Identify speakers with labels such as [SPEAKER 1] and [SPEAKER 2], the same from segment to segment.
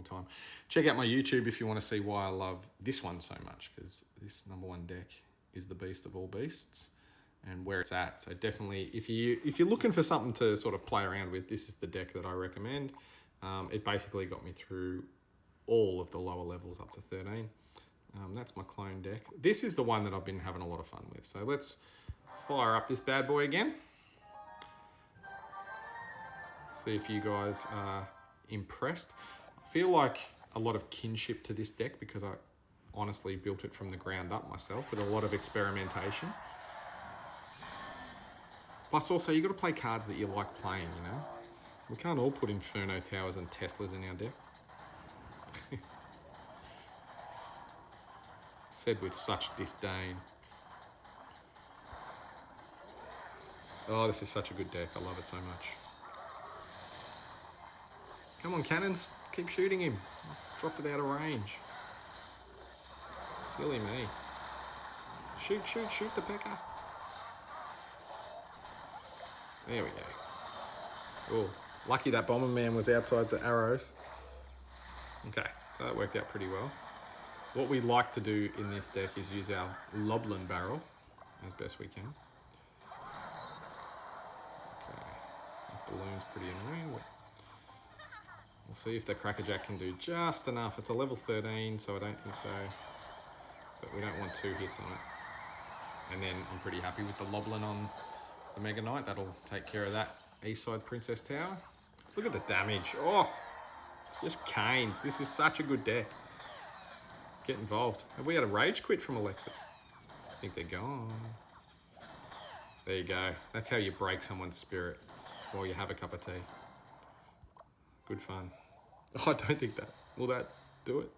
[SPEAKER 1] time. Check out my YouTube if you want to see why I love this one so much, because this #1 deck is the beast of all beasts and where it's at. So definitely, if you're looking for something to sort of play around with, this is the deck that I recommend. It basically got me through all of the lower levels up to 13. That's my clone deck. This is the one that I've been having a lot of fun with. So let's fire up this bad boy again. See if you guys are impressed. I feel like a lot of kinship to this deck because I honestly built it from the ground up myself with a lot of experimentation. Plus also, you got to play cards that you like playing, you know? We can't all put Inferno Towers and Teslas in our deck. Said with such disdain. Oh, this is such a good deck. I love it so much. Come on, cannons. Keep shooting him. Dropped it out of range. Silly me. Shoot, shoot, shoot the pecker. There we go. Oh, lucky that Bomberman was outside the arrows. Okay, so that worked out pretty well. What we like to do in this deck is use our Goblin Barrel as best we can. Okay, that balloon's pretty annoying. We'll see if the Crackerjack can do just enough. It's a level 13, so I don't think so. But we don't want 2 hits on it. And then I'm pretty happy with the Goblin on the Mega Knight. That'll take care of that east side Princess Tower. Look at the damage. Oh, just canes. This is such a good deck. Get involved. Have we had a rage quit from Alexis? I think they're gone. There you go. That's how you break someone's spirit while you have a cup of tea. Good fun. Oh, I don't think that. Will that do it?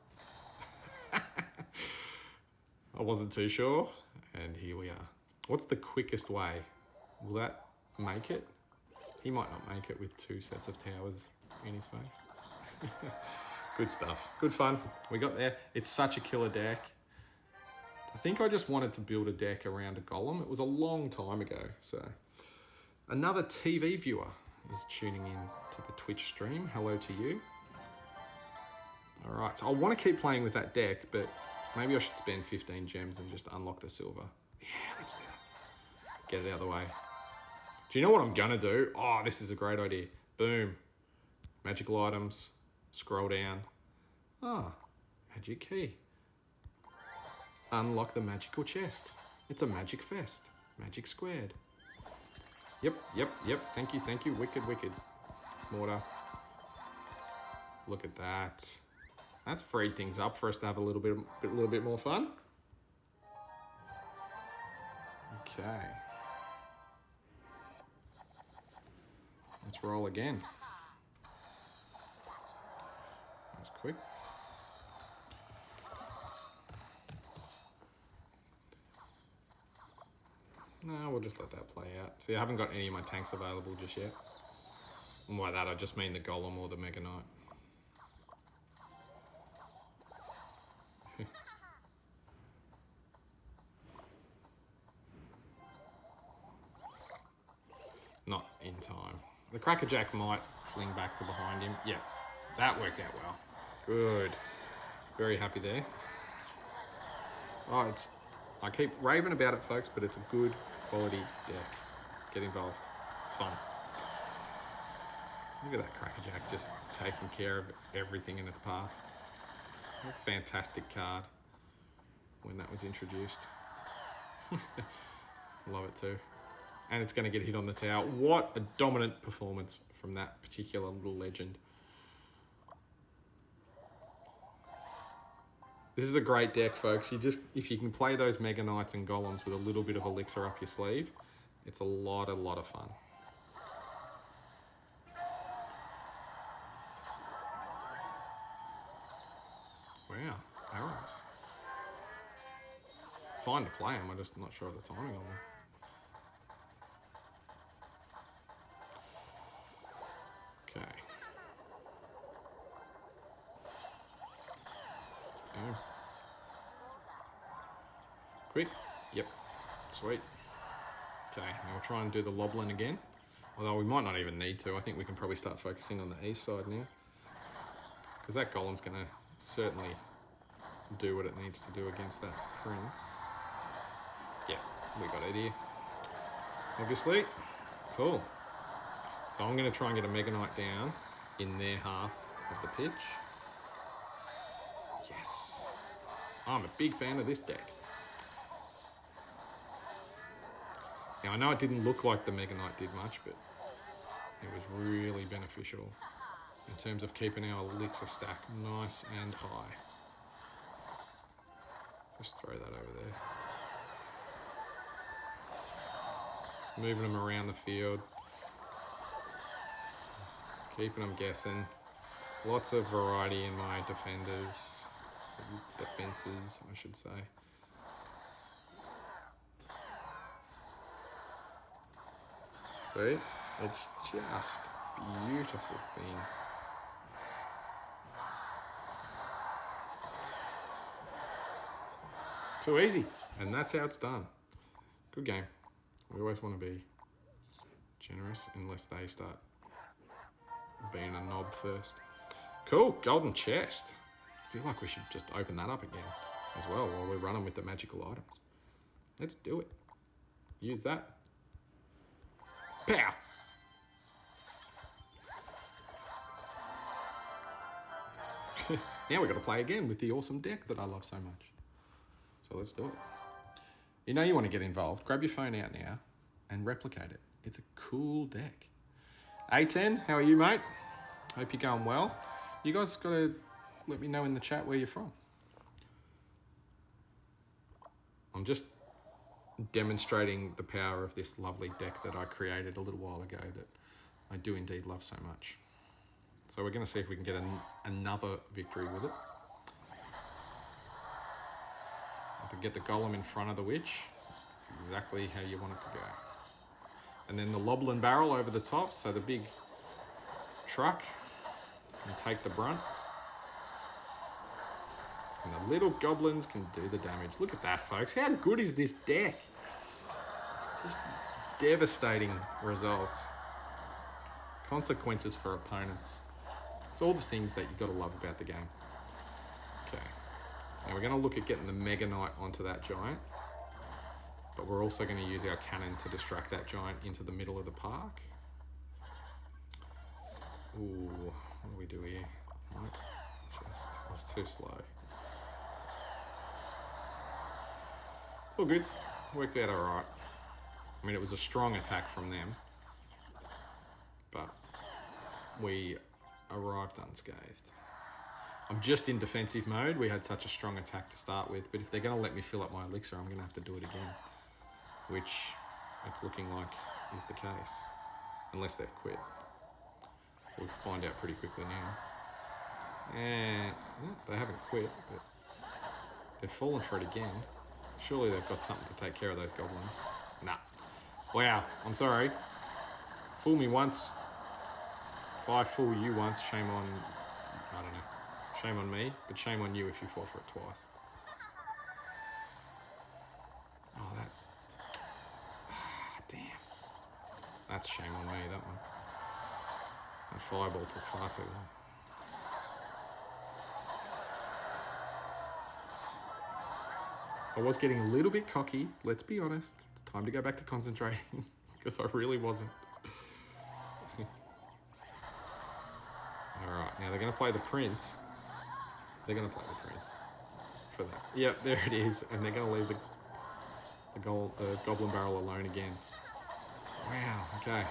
[SPEAKER 1] I wasn't too sure. And here we are. What's the quickest way? Will that make it? He might not make it with 2 sets of towers in his face. Good stuff. Good fun. We got there. It's such a killer deck. I think I just wanted to build a deck around a Golem. It was a long time ago. So another TV viewer is tuning in to the Twitch stream. Hello to you. All right. So I want to keep playing with that deck, but maybe I should spend 15 gems and just unlock the silver. Yeah, let's do that. Get it out of the way. Do you know what I'm going to do? Oh, this is a great idea. Boom. Magical items. Scroll down. Ah, magic key. Unlock the magical chest. It's a magic fest. Magic squared. Yep, yep, yep. Thank you, thank you. Wicked, wicked. Mortar. Look at that. That's freed things up for us to have a little bit more fun. Okay. Let's roll again. That's quick. No, we'll just let that play out. See, I haven't got any of my tanks available just yet. And by that, I just mean the Golem or the Mega Knight. Not in time. The Crackerjack might fling back to behind him. Yeah, that worked out well. Good. Very happy there. Oh, I keep raving about it, folks, but it's a good quality deck. Get involved. It's fun. Look at that Crackerjack just taking care of everything in its path. What a fantastic card when that was introduced. Love it too. And it's going to get hit on the tower. What a dominant performance from that particular little legend. This is a great deck, folks. If you can play those Mega Knights and Golems with a little bit of elixir up your sleeve, it's a lot of fun. Wow, arrows. Fine to play them, I'm just not sure of the timing on them. Okay. Oh. Quick. Yep. Sweet. Okay, now we'll try and do the Goblin again. Although we might not even need to. I think we can probably start focusing on the east side now. Because that Golem's going to certainly do what it needs to do against that Prince. Yeah, we got it here. Obviously. Cool. So I'm going to try and get a Mega Knight down in their half of the pitch. Yes. I'm a big fan of this deck. Now, I know it didn't look like the Mega Knight did much, but it was really beneficial in terms of keeping our elixir stack nice and high. Just throw that over there. Just moving them around the field. Keeping them guessing. Lots of variety in my defenders. Defenses, I should say. See? It's just a beautiful thing. Too easy. And that's how it's done. Good game. We always want to be generous unless they start being a knob first. Cool, golden chest. I feel like we should just open that up again as well while we're running with the magical items. Let's do it. Use that. Pow! Now we've got to play again with the awesome deck that I love so much. So let's do it. You know you want to get involved. Grab your phone out now and replicate it. It's a cool deck. A10, how are you, mate? Hope you're going well. You guys got to let me know in the chat where you're from. I'm just demonstrating the power of this lovely deck that I created a little while ago that I do indeed love so much. So we're going to see if we can get another victory with it. If we get the Golem in front of the Witch, it's exactly how you want it to go. And then the Goblin Barrel over the top, so the big truck can take the brunt. And the little goblins can do the damage. Look at that, folks. How good is this deck? Just devastating results. Consequences for opponents. It's all the things that you've got to love about the game. Okay. Now we're going to look at getting the Mega Knight onto that giant. But we're also going to use our cannon to distract that giant into the middle of the park. Ooh, what do we do here? Right. It was too slow. It's all good. Worked out all right. I mean, it was a strong attack from them. But we arrived unscathed. I'm just in defensive mode. We had such a strong attack to start with, but if they're going to let me fill up my elixir, I'm going to have to do it again, which it's looking like is the case, unless they've quit. We'll find out pretty quickly now. And they haven't quit, but they've fallen for it again. Surely they've got something to take care of those goblins. Nah. Wow, I'm sorry. Fool me once. If I fool you once, shame on, I don't know. Shame on me, but shame on you if you fall for it twice. Oh, that. Damn. That's shame on me, that one. That fireball took far too long. I was getting a little bit cocky, let's be honest. It's time to go back to concentrating, because I really wasn't. Alright, now they're going to play the Prince. They're going to play the Prince for that. Yep, there it is. And they're going to leave the Goblin Barrel alone again. Wow, okay.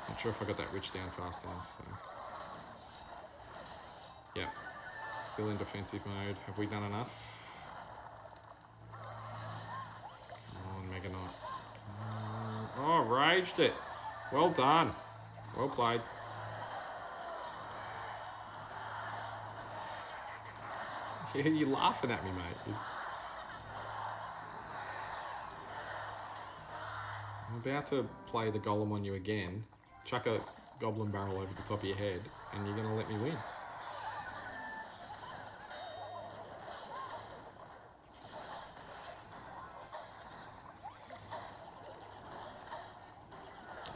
[SPEAKER 1] Not sure if I got that witch down fast enough, so. Yep, still in defensive mode. Have we done enough? Come on, Mega Knight. Oh, raged it. Well done. Well played. Yeah, you're laughing at me, mate. I'm about to play the Golem on you again, chuck a Goblin Barrel over the top of your head, and you're going to let me win.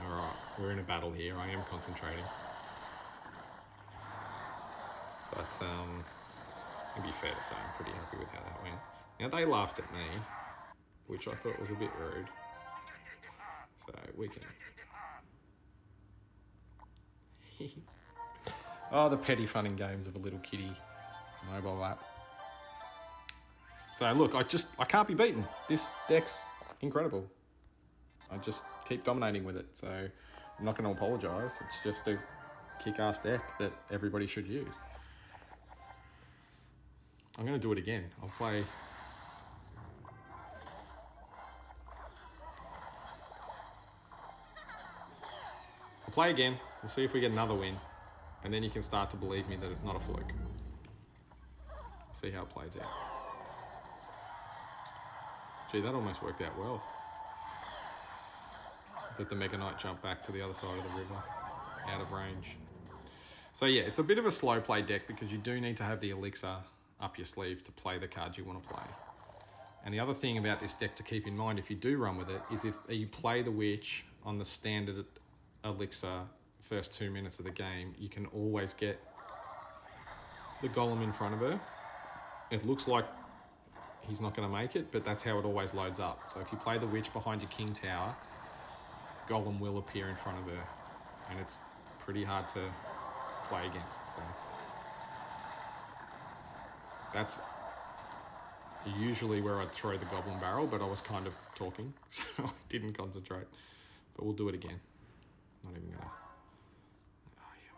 [SPEAKER 1] Alright, we're in a battle here. I am concentrating. But it'd be fair to say I'm pretty happy with how that went. Now they laughed at me, which I thought was a bit rude. So we can... Oh, the petty fun and games of a little kiddie mobile app. So look, I can't be beaten. This deck's incredible. I just keep dominating with it. So I'm not going to apologise. It's just a kick-ass deck that everybody should use. I'm going to do it again. I'll play... I'll play again. We'll see if we get another win. And then you can start to believe me that it's not a fluke. See how it plays out. Gee, that almost worked out well. That the Mega Knight jumped back to the other side of the river, out of range. So yeah, it's a bit of a slow play deck because you do need to have the elixir up your sleeve to play the cards you want to play. And the other thing about this deck to keep in mind if you do run with it is if you play the Witch on the standard elixir first 2 minutes of the game, you can always get the Golem in front of her. It looks like he's not going to make it, but that's how it always loads up. So if you play the Witch behind your King Tower, Golem will appear in front of her, and it's pretty hard to play against. So that's usually where I'd throw the Goblin Barrel, but I was kind of talking, so I didn't concentrate. But we'll do it again. Not even gonna... Oh yeah,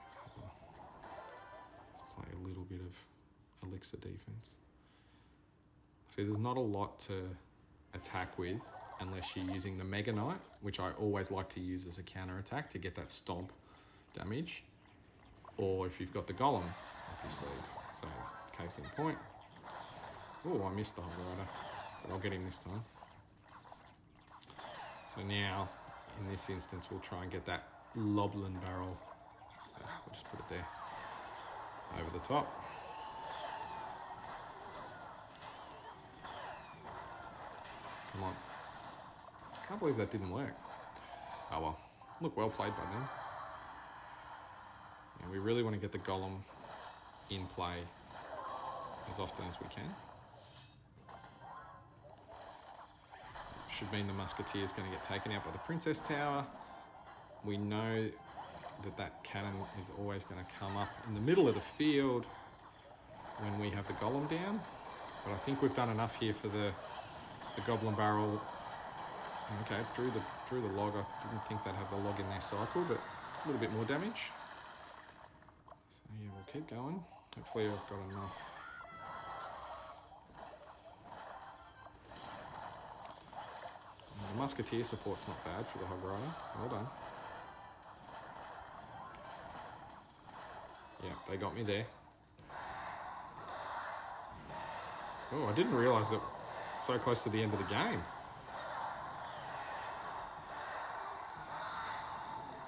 [SPEAKER 1] let's play a little bit of elixir defense. See, there's not a lot to attack with unless you're using the Mega Knight, which I always like to use as a counter attack to get that stomp damage, or if you've got the Golem up your sleeve. So, case in point. Oh, I missed the Hog Rider, but I'll get him this time. So now, in this instance, we'll try and get that Goblin Barrel. We'll just put it there, over the top. Come on. Can't believe that didn't work. Oh well. Look, well played by them. And we really want to get the Golem in play as often as we can. Should mean the Musketeer is going to get taken out by the Princess Tower. We know that that cannon is always going to come up in the middle of the field when we have the Golem down. But I think we've done enough here for the Goblin Barrel. Okay, drew the log. I didn't think they'd have the log in their cycle, but a little bit more damage. So yeah, we'll keep going. Hopefully I've got enough. And the Musketeer support's not bad for the Hog Rider. Well done. Yeah, they got me there. Oh, I didn't realise that so close to the end of the game.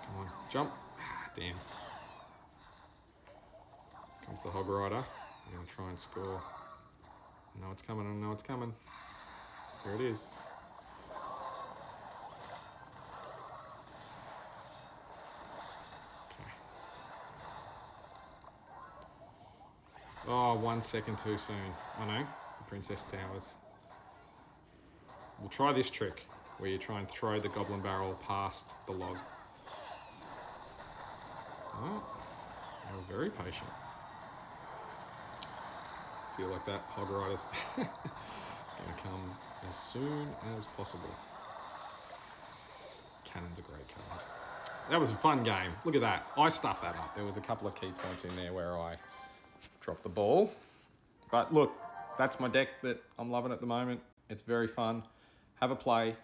[SPEAKER 1] Come on, jump. Ah, damn. Comes the Hog Rider. I'm going to try and score. I know it's coming, I know it's coming. Here it is. Okay. Oh, 1 second too soon. I know, the Princess Towers. We'll try this trick, where you try and throw the Goblin Barrel past the log. Oh, they were very patient. Feel like that Hog Rider's going to come as soon as possible. Cannon's a great card. That was a fun game. Look at that. I stuffed that up. There was a couple of key points in there where I dropped the ball. But look, that's my deck that I'm loving at the moment. It's very fun. Have a play.